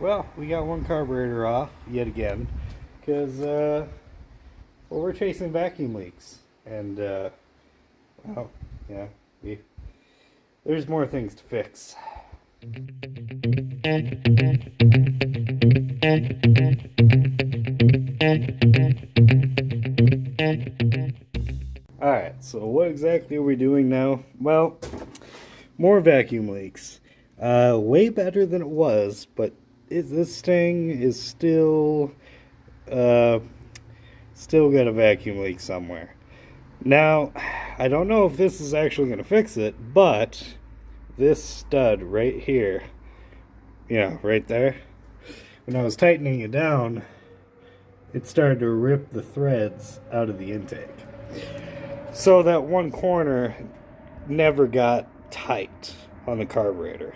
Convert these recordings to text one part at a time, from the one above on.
Well, we got one carburetor off yet again because well, we're chasing vacuum leaks, and well, yeah, there's more things to fix. Alright, so what exactly are we doing now? Well, more vacuum leaks. Way better than it was, but this thing is still got a vacuum leak somewhere. Now, I don't know if this is actually going to fix it, but this stud right here, yeah, right there, when I was tightening it down, it started to rip the threads out of the intake. So that one corner never got tight on the carburetor.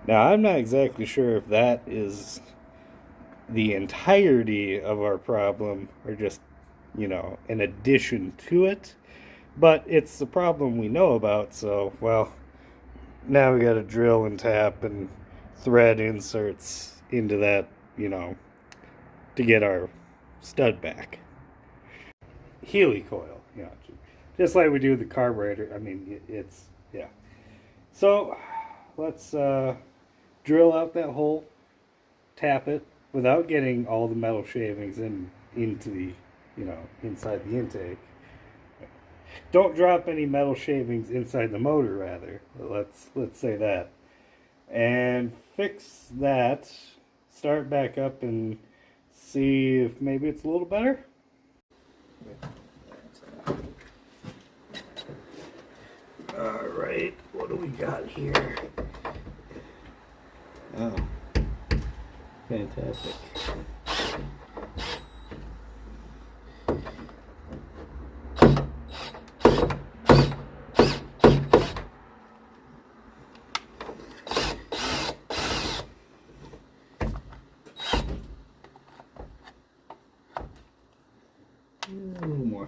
Now, I'm not exactly sure if that is the entirety of our problem or just, an addition to it. But it's the problem we know about, so, well, now we gotta drill and tap and thread inserts into that, to get our stud back. Helicoil, just like we do with the carburetor. I mean, yeah. So, let's drill out that hole, tap it, without getting all the metal shavings into the, inside the intake. Don't drop any metal shavings inside the motor, rather. Let's say that. And fix that, start back up and see if maybe it's a little better. Alright, what do we got here? Oh, fantastic. A little more.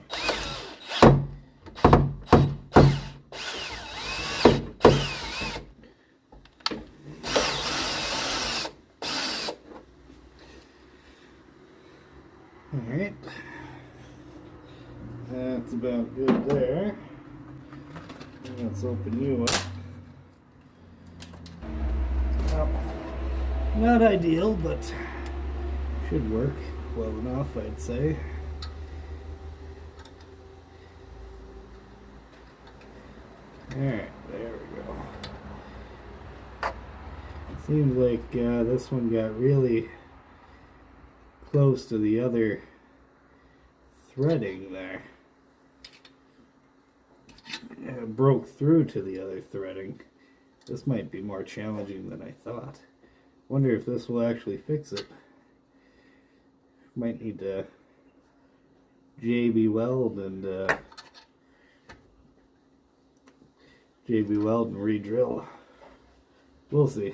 Alright, that's about good there. Let's open you up. Well, not ideal, but should work well enough, I'd say. Alright, there we go. Seems like this one got really close to the other threading there. It broke through to the other threading. This might be more challenging than I thought. Wonder if this will actually fix it. Might need to JB weld and re-drill. We'll see.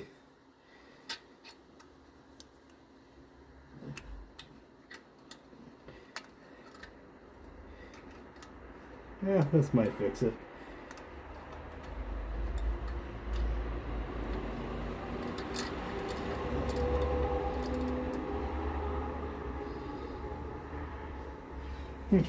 Yeah, this might fix it. Alright.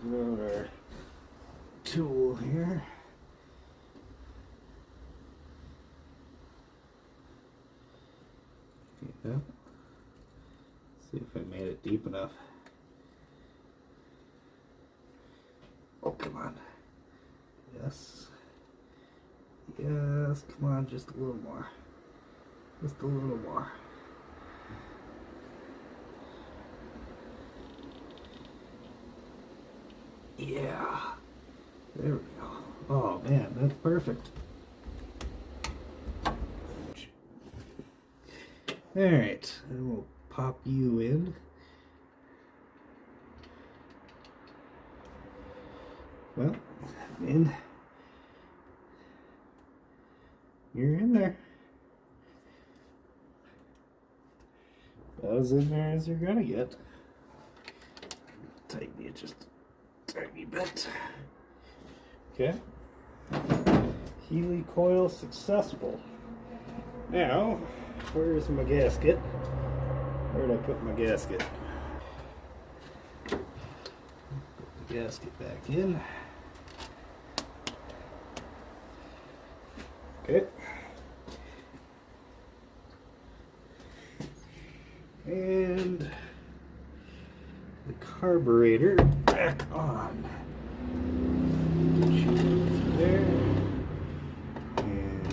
We'll grab our tool here. Yeah. See if I made it deep enough. Oh, come on. Yes. Yes, come on, just a little more. Just a little more. Yeah. There we go. Oh man, that's perfect. Alright, and we'll pop you in. Well, you're in there. as in there as you're gonna get. Tighten it just a tiny bit. Okay. Helicoil successful. Now, where's my gasket? Where did I put my gasket? Put the gasket back in. Okay. And the carburetor back on. Get you through there. And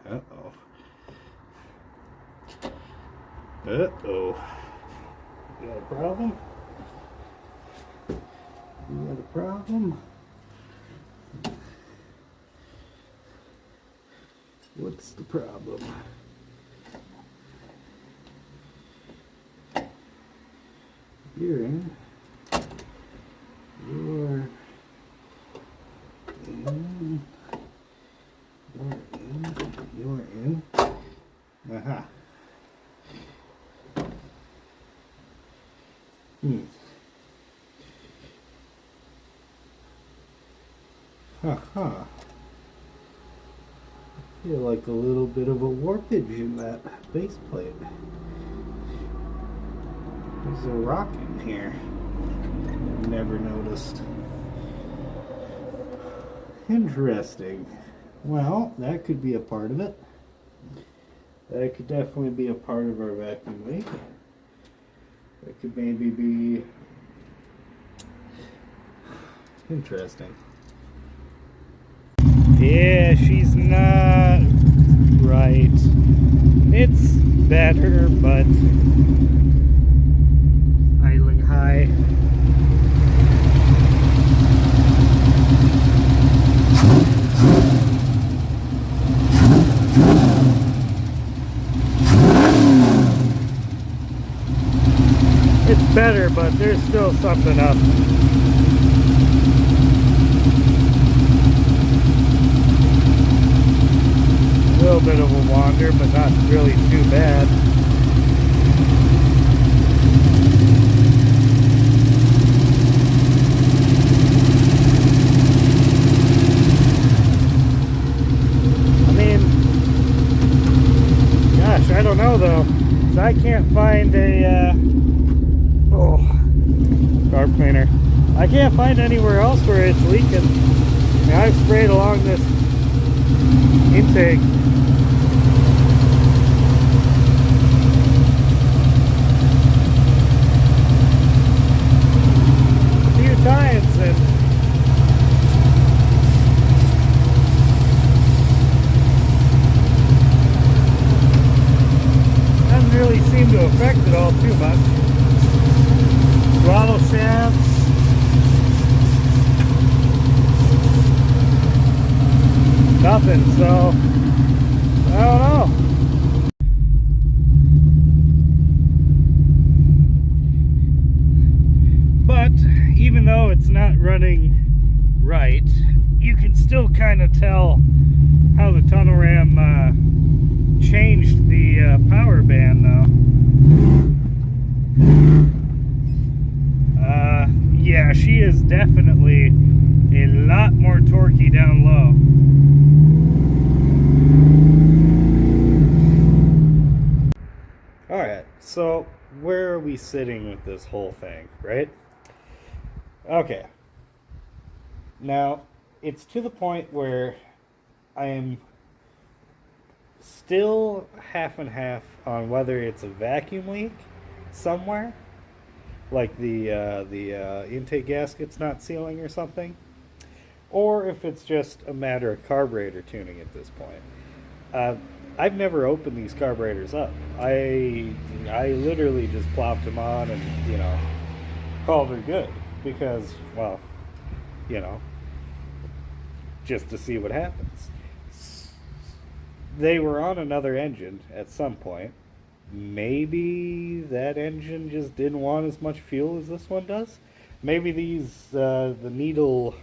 uh-oh. Uh-oh. You got a problem? You got a problem? What's the problem? You're in. You're in. You're in. You're in. Aha. Ha. I feel like a little bit of a warpage in that base plate. There's a rock in here. I've never noticed. Interesting. Well, that could be a part of it. That could definitely be a part of our vacuum leak. That could maybe be interesting. Yeah, she's not right. It's better, but idling high. It's better, but there's still something up. A little bit of a wander, but not really too bad. I mean, gosh, I don't know though. I can't find a carb cleaner. I can't find anywhere else where it's leaking. I mean, I've sprayed along this intake. A few times and doesn't really seem to affect it all too much. Throttle shafts. Nothing, so I don't know. But even though it's not running right, you can still kind of tell how the tunnel ram changed the power band though. Yeah, she is definitely a lot more torquey down low. Alright, so where are we sitting with this whole thing, right? Okay. Now, it's to the point where I am still half and half on whether it's a vacuum leak somewhere, like the intake gasket's not sealing or something, or if it's just a matter of carburetor tuning at this point. I've never opened these carburetors up. I literally just plopped them on and, you know, called her good because, well, you know, just to see what happens. They were on another engine at some point. Maybe that engine just didn't want as much fuel as this one does. Maybe these the needle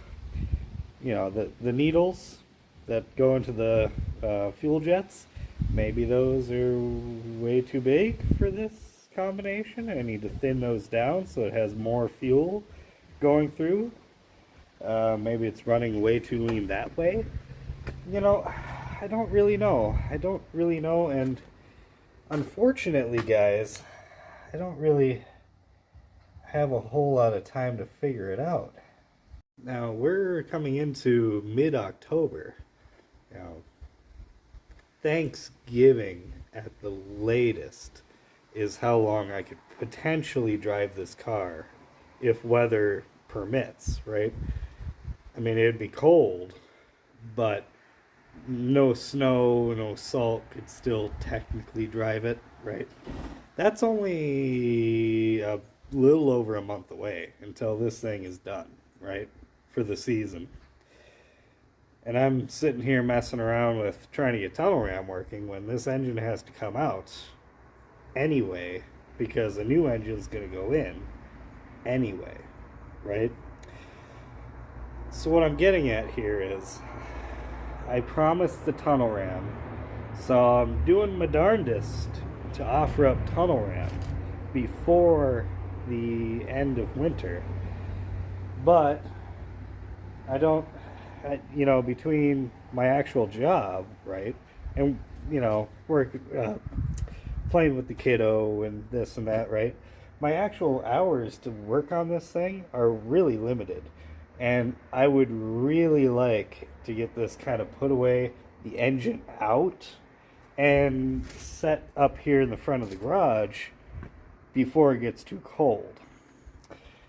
you know, the needles that go into the fuel jets, maybe those are way too big for this combination. I need to thin those down so it has more fuel going through. Maybe it's running way too lean that way. You know, I don't really know. I don't really know, and unfortunately, guys, I don't really have a whole lot of time to figure it out. Now, we're coming into mid-October. You know, Thanksgiving at the latest is how long I could potentially drive this car if weather permits, right? I mean, it'd be cold, but no snow, no salt, could still technically drive it, right? That's only a little over a month away until this thing is done, right? For the season. And I'm sitting here messing around with trying to get tunnel ram working when this engine has to come out anyway, because a new engine's going to go in anyway, right? So what I'm getting at here is I promised the tunnel ram, so I'm doing my darndest to offer up tunnel ram before the end of winter. But I don't, you know, between my actual job, right, and, you know, work, playing with the kiddo and this and that, right, my actual hours to work on this thing are really limited. And I would really like to get this kind of put away, the engine out, and set up here in the front of the garage before it gets too cold.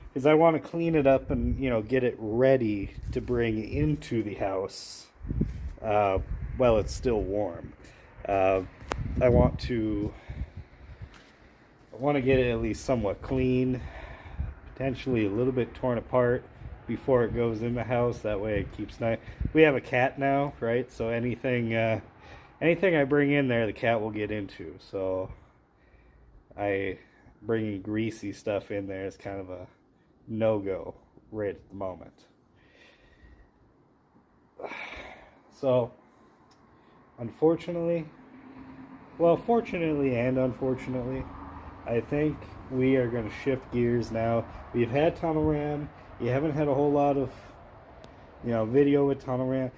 Because I want to clean it up and, you know, get it ready to bring into the house while it's still warm. I want to get it at least somewhat clean, potentially a little bit torn apart before it goes in the house. That way it keeps nice. We have a cat now, right? So anything I bring in there, the cat will get into. So bringing greasy stuff in there is kind of a no-go right at the moment. So fortunately and unfortunately, I think we are going to shift gears now. We've had tunnel ram. You haven't had a whole lot of, you know, video with tunnel ram.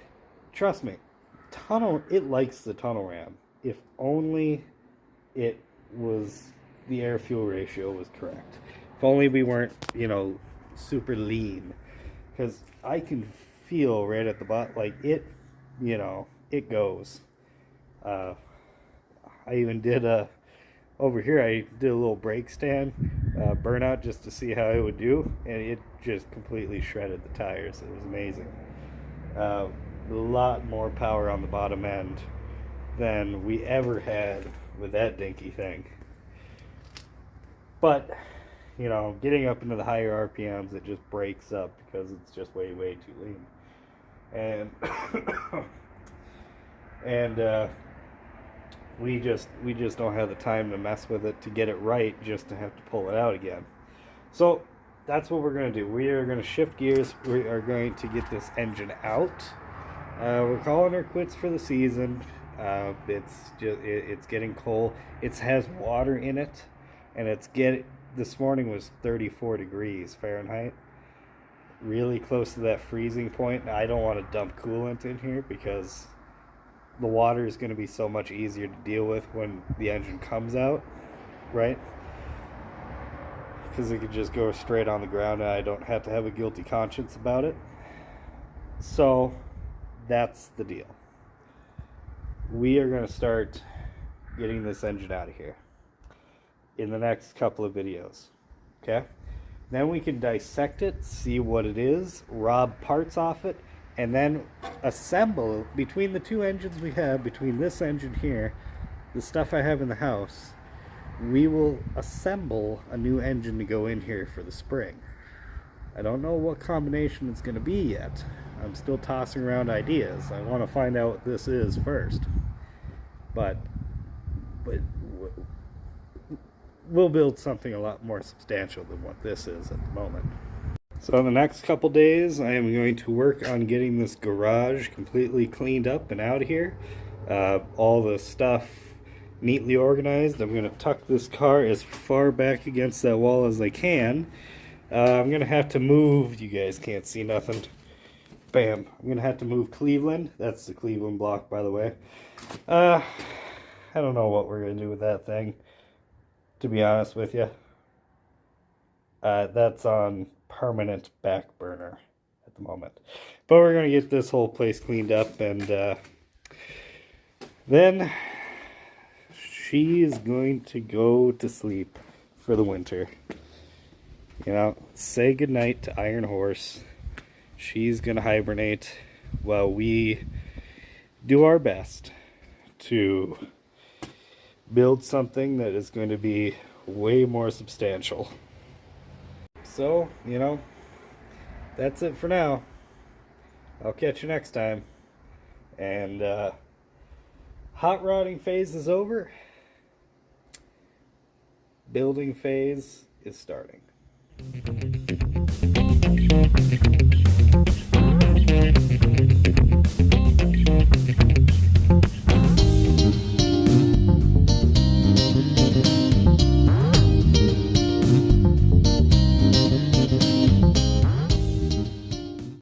Trust me, it likes the tunnel ram. If only the air fuel ratio was correct. If only we weren't, you know, super lean. Because I can feel right at the bottom, like it, you know, it goes. I even did over here, I did a little brake stand burnout just to see how it would do, and it just completely shredded the tires. It was amazing. A lot more power on the bottom end than we ever had with that dinky thing. But, you know, getting up into the higher RPMs, it just breaks up because it's just way too lean. And we just don't have the time to mess with it to get it right, just to have to pull it out again. So that's what we're going to do. We are going to shift gears. We are going to get this engine out. We're calling her quits for the season. It's getting cold. It has water in it, and this morning was 34 degrees Fahrenheit. Really close to that freezing point. I don't want to dump coolant in here because the water is going to be so much easier to deal with when the engine comes out, right? Because it could just go straight on the ground and I don't have to have a guilty conscience about it. So that's the deal. We are going to start getting this engine out of here in the next couple of videos, okay? Then we can dissect it, see what it is, rob parts off it, and then assemble between the two engines we have, between this engine here, the stuff I have in the house. We will assemble a new engine to go in here for the spring. I don't know what combination it's going to be yet. I'm still tossing around ideas. I want to find out what this is first. But we'll build something a lot more substantial than what this is at the moment. So in the next couple days, I am going to work on getting this garage completely cleaned up and out of here. All the stuff neatly organized. I'm going to tuck this car as far back against that wall as I can. I'm going to have to move, you guys can't see nothing. Bam. I'm going to have to move Cleveland. That's the Cleveland block, by the way. I don't know what we're going to do with that thing, to be honest with you. That's on permanent back burner at the moment. But we're going to get this whole place cleaned up, and then she is going to go to sleep for the winter. You know, say goodnight to Iron Horse. She's going to hibernate while we do our best to build something that is going to be way more substantial. So, you know, that's it for now. I'll catch you next time. And hot rodding phase is over. Building phase is starting.